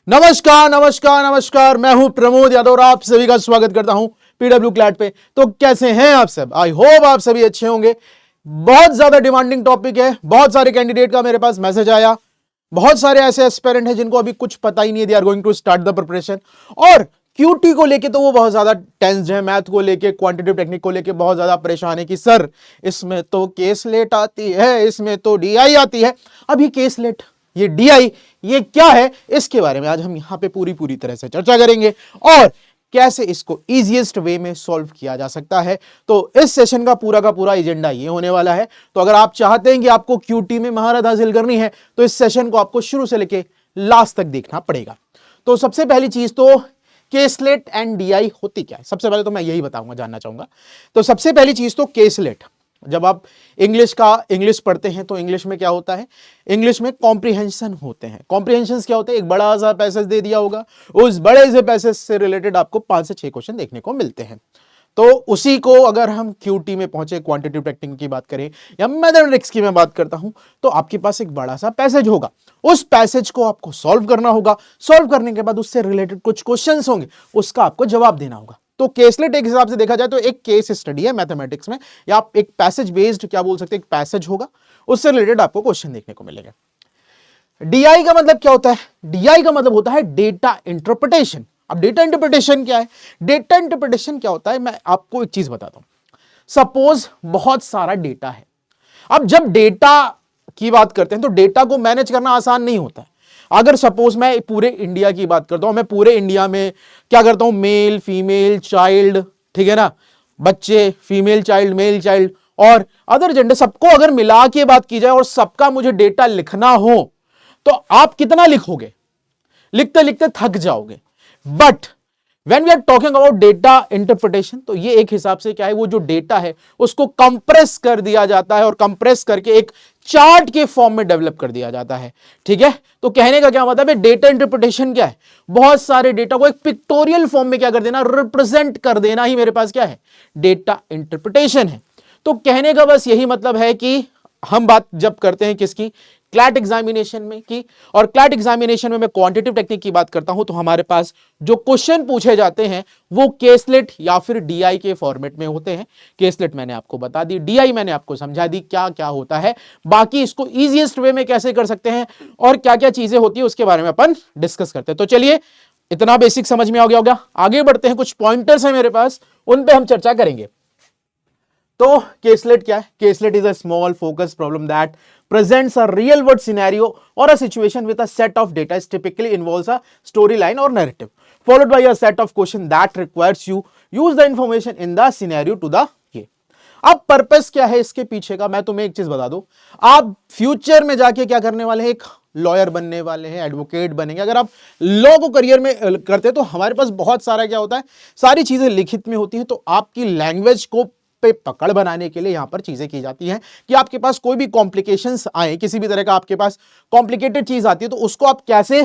नमस्कार नमस्कार नमस्कार, मैं हूं प्रमोद यादव और आप सभी का स्वागत करता हूं पीडब्ल्यू क्लैट पे। तो कैसे हैं आप सब? आई होप आप सभी अच्छे होंगे। बहुत ज्यादा डिमांडिंग टॉपिक है, बहुत सारे कैंडिडेट का मेरे पास मैसेज आया, बहुत सारे ऐसे एस्पिरेंट हैं जिनको अभी कुछ पता ही नहीं है, they are going to start the preparation. और क्यूटी को लेके तो वो बहुत ज्यादा टेंस्ड है, मैथ को लेके, क्वांटिटेटिव टेक्निक को लेके बहुत ज्यादा परेशान है कि सर इसमें तो केस लेट आती है, इसमें तो डीआई आती है। अब ये केस लेट, ये डीआई, ये क्या है, इसके बारे में आज हम यहां पे पूरी तरह से चर्चा करेंगे और कैसे इसको इजीएस्ट वे में सॉल्व किया जा सकता है। तो इस सेशन का पूरा एजेंडा ये होने वाला है। तो अगर आप चाहते हैं कि आपको क्यूटी में महारत हासिल करनी है तो इस सेशन को आपको शुरू से लेके लास्ट तक देखना पड़ेगा। तो सबसे पहली चीज तो केसलेट एंड डीआई होती क्या है, सबसे पहले तो मैं यही बताऊंगा, जानना चाहूंगा। तो सबसे पहली चीज तो केसलेट, जब आप इंग्लिश पढ़ते हैं तो इंग्लिश में क्या होता है, इंग्लिश में कॉम्प्रिहेंशन होते हैं। कॉम्प्रिहेंशन क्या होते हैं? एक बड़ा सा पैसेज दे दिया होगा, उस बड़े से पैसेज से रिलेटेड आपको 5 से 6 क्वेश्चन देखने को मिलते हैं। तो उसी को अगर हम क्यूटी में पहुंचे, क्वांटिटेटिव टेक्निक की बात करें या मैथमेटिक्स की मैं बात करता हूं, तो आपके पास एक बड़ा सा पैसेज होगा, उस पैसेज को आपको सॉल्व करना होगा। सॉल्व करने के बाद उससे रिलेटेड कुछ क्वेश्चंस होंगे, उसका आपको जवाब देना होगा। तो केसलेट एक हिसाब से देखा जाए तो एक केस स्टडी है मैथमेटिक्स में, या आप एक पैसेज बेस्ड क्या बोल सकते हैं, एक पैसेज होगा, उससे रिलेटेड आपको क्वेश्चन देखने को मिलेगा। डीआई का मतलब क्या होता है? डीआई का मतलब होता है डेटा इंटरप्रिटेशन। अब डेटा इंटरप्रिटेशन क्या है? डेटा इंटरप्रिटेशन क्या होता है, मैं आपको एक चीज बताता हूं। सपोज बहुत सारा डेटा है। अब जब डेटा की बात करते हैं तो डेटा को मैनेज करना आसान नहीं होता है। अगर सपोज मैं पूरे इंडिया की बात करता हूं, मैं पूरे इंडिया में क्या करता हूं, मेल फीमेल चाइल्ड, ठीक है ना, बच्चे, फीमेल चाइल्ड, मेल चाइल्ड और अदर जेंडर, सबको अगर मिला के बात की जाए और सबका मुझे डेटा लिखना हो तो आप कितना लिखोगे? लिखते लिखते थक जाओगे। But when we are talking about data interpretation, तो ये एक हिसाब से क्या है, वो जो डेटा है उसको कंप्रेस कर दिया जाता है और कंप्रेस करके एक चार्ट के फॉर्म में डेवलप कर दिया जाता है। ठीक है, तो कहने का क्या मतलब है, डेटा इंटरप्रिटेशन क्या है? बहुत सारे डेटा को एक पिक्टोरियल फॉर्म में क्या कर देना, रिप्रेजेंट कर देना ही मेरे पास क्या है, डेटा इंटरप्रिटेशन है। तो कहने का बस यही मतलब है कि हम बात जब करते हैं किसकी, क्लैट एग्जामिनेशन में की, और क्लैट एग्जामिनेशन में मैं क्वांटिटेटिव टेक्निक की बात करता हूं, तो हमारे पास जो क्वेश्चन पूछे जाते हैं वो केसलेट या फिर डीआई के फॉर्मेट में होते हैं। केसलेट मैंने आपको बता दी, डीआई मैंने आपको समझा दी क्या क्या होता है। बाकी इसको इजीएस्ट वे में कैसे कर सकते हैं और क्या क्या चीजें होती है उसके बारे में अपन डिस्कस करते हैं। तो चलिए, इतना बेसिक समझ में आ गया होगा, आगे बढ़ते हैं। कुछ पॉइंटर्स हैं मेरे पास, उन पे हम चर्चा करेंगे। तो केसलेट क्या है? Caselet is a small focus problem that presents a real world scenario or a situation with a set of data. It typically involves a storyline or narrative followed by a set of questions that requires you use the information in the scenario to the ये। अब purpose क्या है इसके पीछे का, मैं तुम्हें एक चीज बता दूं, आप फ्यूचर में जाके क्या करने वाले हैं, एक लॉयर बनने वाले हैं, एडवोकेट बनेंगे। अगर आप लॉ को करियर में करते हैं तो हमारे पास बहुत सारा क्या होता है, सारी चीजें लिखित में होती हैं। तो आपकी लैंग्वेज को पे पकड़ बनाने के लिए यहां पर चीजें की जाती हैं कि आपके पास कोई भी कॉम्प्लिकेशंस आए, किसी भी तरह का आपके पास कॉम्प्लिकेटेड चीज आती है तो उसको आप कैसे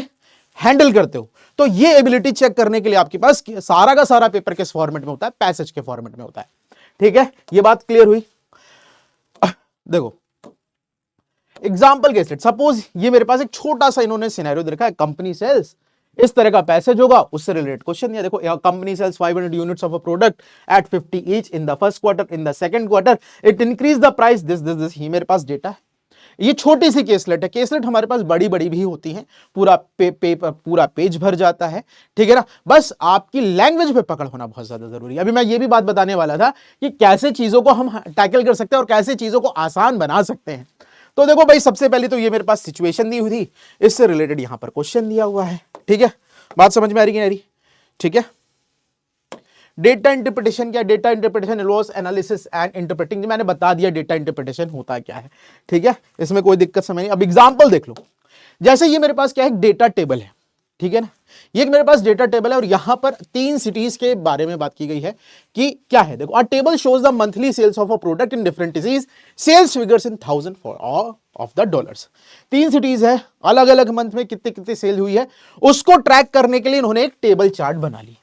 हैंडल करते हो। तो ये एबिलिटी चेक करने के लिए आपके पास सारा का सारा पेपर किस फॉर्मेट में होता है, पैसेज के फॉर्मेट में होता है। ठीक है, ये बात क्लियर हुई। देखो एग्जाम्पल केसलेट, सपोज ये मेरे पास एक छोटा सा इन्होंने सिनेरियो दे रखा है, कंपनी सेल्स, इस तरह का पैसेज होगा, उससे रिलेटेड क्वेश्चन दिया। देखो, company sales 500 units of a product at 50 each in the first quarter, in the second quarter it increase the price this. ये मेरे पास डेटा है। ये छोटी सी केसलेट है। केसलेट हमारे पास बड़ी बड़ी भी होती हैं, पूरा पूरा पेज भर जाता है। ठीक है ना, बस आपकी लैंग्वेज पे पकड़ होना बहुत ज्यादा जरूरी है। अभी मैं ये भी बात बताने वाला था कि कैसे चीजों को हम टैकल कर सकते हैं और कैसे चीजों को आसान बना सकते हैं। तो देखो भाई, सबसे पहले तो ये मेरे पास सिचुएशन दी हुई थी, इससे रिलेटेड यहां पर क्वेश्चन दिया हुआ है। ठीक है, बात समझ में आ रही है नहीं? ठीक है, डेटा इंटरप्रिटेशन क्या? Data interpretation involves analysis and interpreting. मैंने बता दिया डेटा इंटरप्रिटेशन होता क्या है। ठीक है, इसमें कोई दिक्कत समझ नहीं। अब एग्जांपल देख लो, जैसे ये मेरे पास क्या है, डेटा टेबल है। ठीक है ना, ये मेरे पास डेटा टेबल है और यहां पर 3 सिटीज के बारे में बात की गई है कि क्या है। देखो, a table shows the monthly sales of a product in different cities, sales figures in thousand for all of the dollars. 3 cities है, अलग अलग मंथ में कितनी कितनी सेल हुई है, उसको ट्रैक करने के लिए इन्होंने एक टेबल चार्ट बना ली।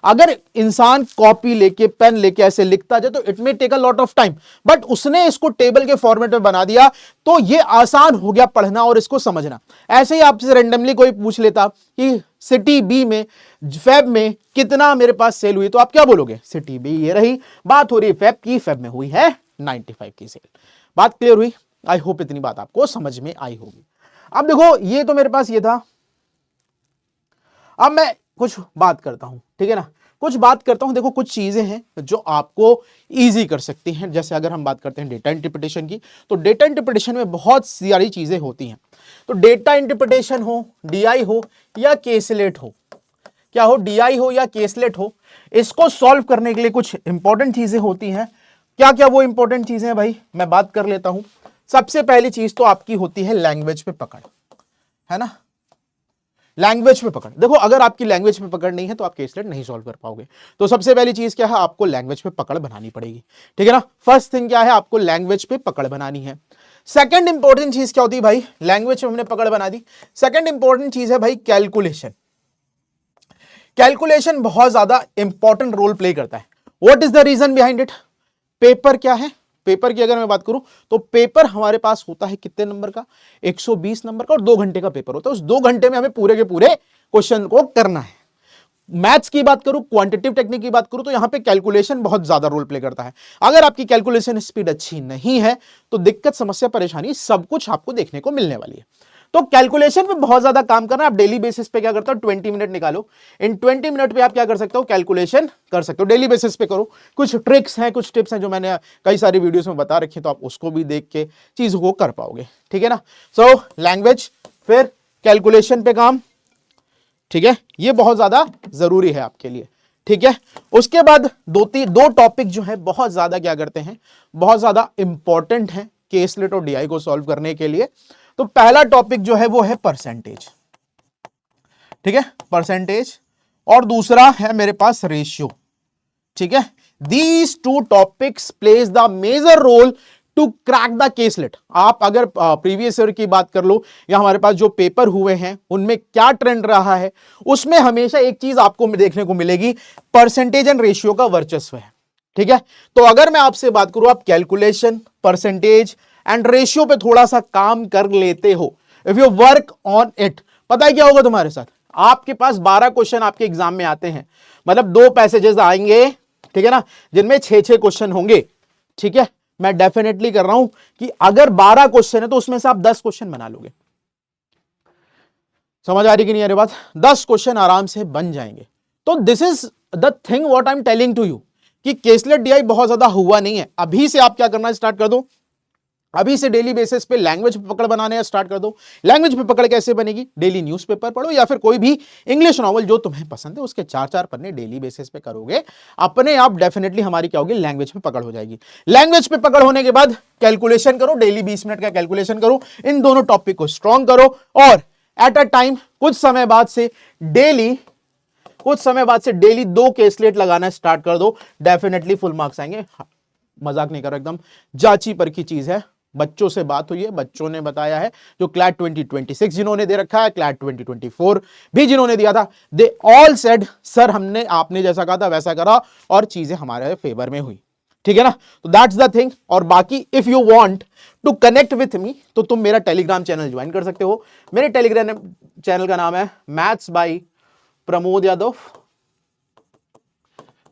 अगर इंसान कॉपी लेके पेन लेके ऐसे लिखता जाए तो it may take a lot of time, but उसने इसको टेबल के फॉर्मेट में बना दिया तो ये आसान हो गया पढ़ना और इसको समझना। ऐसे ही आपसे रैंडमली कोई पूछ लेता कि सिटी बी में फेब में कितना मेरे पास सेल हुई, तो आप क्या बोलोगे? सिटी बी ये रही, बात हो रही है फेब की, फेब में हुई है 95 की सेल। बात क्लियर हुई? आई होप इतनी बात आपको समझ में आई होगी। अब देखो ये तो मेरे पास ये था, अब मैं कुछ बात करता हूं, ठीक है ना, कुछ बात करता हूं। देखो कुछ चीजें हैं जो आपको इजी कर सकती हैं। जैसे अगर हम बात करते हैं डेटा इंटरप्रिटेशन की, तो डेटा इंटरप्रिटेशन में बहुत सारी चीजें होती हैं। तो डेटा इंटरप्रिटेशन हो, डीआई हो या केसलेट हो, क्या हो, डीआई हो या केसलेट हो, इसको सॉल्व करने के लिए कुछ इंपॉर्टेंट चीजें होती हैं। क्या क्या वो इंपॉर्टेंट चीजें हैं भाई, मैं बात कर लेता हूं। सबसे पहली चीज तो आपकी होती है लैंग्वेज पे पकड़, है ना, लैंग्वेज पे पकड़। देखो अगर आपकी लैंग्वेज पे पकड़ नहीं है तो आप केसलेट नहीं सॉल्व कर पाओगे। तो सबसे पहली चीज क्या है, आपको लैंग्वेज पे पकड़ बनानी पड़ेगी, ठीक है ना। फर्स्ट थिंग क्या है, आपको लैंग्वेज पे पकड़ बनानी है। सेकंड इंपॉर्टेंट चीज क्या होती है भाई, लैंग्वेज पे हमने पकड़ बना दी, सेकंड इंपॉर्टेंट चीज है भाई कैलकुलेशन। कैलकुलेशन बहुत ज्यादा इंपॉर्टेंट रोल प्ले करता है। What is the reason behind it? Paper क्या है, पेपर की अगर मैं बात करूं तो पेपर हमारे पास होता है कितने नंबर का, 120 नंबर का, और 2 घंटे का पेपर होता है। उस 2 घंटे में हमें पूरे के पूरे क्वेश्चन को करना है। मैथ्स की बात करूं, क्वांटिटेटिव टेक्निक की बात करूं, तो यहां पे कैलकुलेशन बहुत ज्यादा रोल प्ले करता है। अगर आपकी कैलकुलेशन स्पीड अच्छी नहीं है तो दिक्कत, समस्या, परेशानी सब कुछ आपको देखने को मिलने वाली है। तो कैलकुलेशन पे बहुत ज्यादा काम करना। आप डेली बेसिस पे क्या करते हो, 20 मिनट निकालो। इन 20 मिनट पे आप क्या कर सकते हो, कैलकुलेशन कर सकते हो। डेली बेसिस पे करो। कुछ ट्रिक्स हैं, कुछ टिप्स हैं जो मैंने कई सारी वीडियोस में बता रखी है, तो आप उसको भी देख के चीजों को कर पाओगे, ठीक है ना। सो लैंग्वेज, फिर कैलकुलेशन पे काम, ठीक है, ये बहुत ज्यादा जरूरी है आपके लिए, ठीक है। उसके बाद दो टॉपिक जो है बहुत ज्यादा क्या करते हैं, बहुत ज्यादा इंपॉर्टेंट है केसलेट और डीआई को सॉल्व करने के लिए। तो पहला टॉपिक जो है वो है परसेंटेज, ठीक है, परसेंटेज, और दूसरा है मेरे पास रेशियो, ठीक है। These two topics plays the major role to crack the caselet. आप अगर प्रीवियस ईयर की बात कर लो या हमारे पास जो पेपर हुए हैं उनमें क्या ट्रेंड रहा है, उसमें हमेशा एक चीज आपको देखने को मिलेगी, परसेंटेज एंड रेशियो का वर्चस्व है, ठीक है। तो अगर मैं आपसे बात करूं, आप कैलकुलेशन, परसेंटेज एंड रेशियो पे थोड़ा सा काम कर लेते हो, if you work on it, पता है क्या होगा तुम्हारे साथ, आपके पास 12 क्वेश्चन आपके एग्जाम में आते हैं, मतलब 2 पैसेजेस आएंगे, ठीक है ना, जिनमें 6-6 क्वेश्चन होंगे, ठीक है। मैं डेफिनेटली कर रहा हूं कि अगर 12 क्वेश्चन है तो उसमें से आप 10 क्वेश्चन बना लोगे। समझ आ रही कि नहीं आ रही बात? 10 क्वेश्चन आराम से बन जाएंगे। तो this is the thing what I am telling to you कि केसलेट डीआई बहुत ज्यादा हुआ नहीं है। अभी से आप क्या करना स्टार्ट कर दो, अभी से डेली बेसिस पे लैंग्वेज पे पकड़ बनाने स्टार्ट कर दो। लैंग्वेज पे पकड़ कैसे बनेगी, डेली न्यूज़पेपर पढ़ो या फिर कोई भी इंग्लिश नॉवल जो तुम्हें पसंद है उसके 4-4 पन्ने डेली बेसिस पे करोगे, अपने आप डेफिनेटली हमारी क्या होगी, लैंग्वेज पे पकड़ हो जाएगी। लैंग्वेज पे पकड़ होने के बाद कैलकुलेशन करो, डेली 20 मिनट का कैलकुलेशन करो, इन दोनों टॉपिक को स्ट्रॉन्ग करो, और एट अ टाइम कुछ समय बाद से डेली 2 केसलेट लगाना स्टार्ट कर दो, डेफिनेटली फुल मार्क्स आएंगे। मजाक नहीं करो, एकदम जांची पर की चीज है। बच्चों से बात हुई है, बच्चों ने बताया है, जो क्लैट 2026 जिन्होंने दे रखा है, क्लैट 2024 भी जिन्होंने दिया था, दे ऑल सेड सर हमने आपने जैसा कहा था वैसा करा और चीजें हमारे फेवर में हुई, ठीक है ना। तो दैट्स द थिंग। और बाकी if you want to connect with me तो तुम मेरा टेलीग्राम चैनल ज्वाइन कर सकते हो। मेरे टेलीग्राम चैनल का नाम है maths by Pramod Yadav,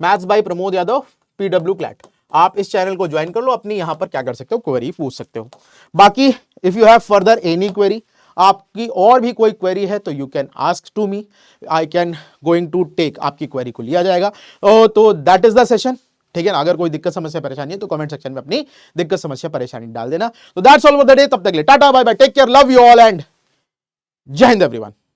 maths by Pramod Yadav PW CLAT. आप इस चैनल को ज्वाइन कर लो, अपनी यहां पर क्या कर सकते हो, क्वेरी पूछ सकते हो। बाकी if you have further any query, आपकी और भी कोई क्वेरी है तो you can ask to me, I can going to take, आपकी क्वेरी को लिया जाएगा। तो दैट इज द सेशन, ठीक है ना। अगर कोई दिक्कत समस्या परेशानी है तो कमेंट सेक्शन में अपनी दिक्कत समस्या परेशानी डाल देना। तो that's all for the day, तब तक ले tata bye bye, take care, love you all and Jai Hind everyone.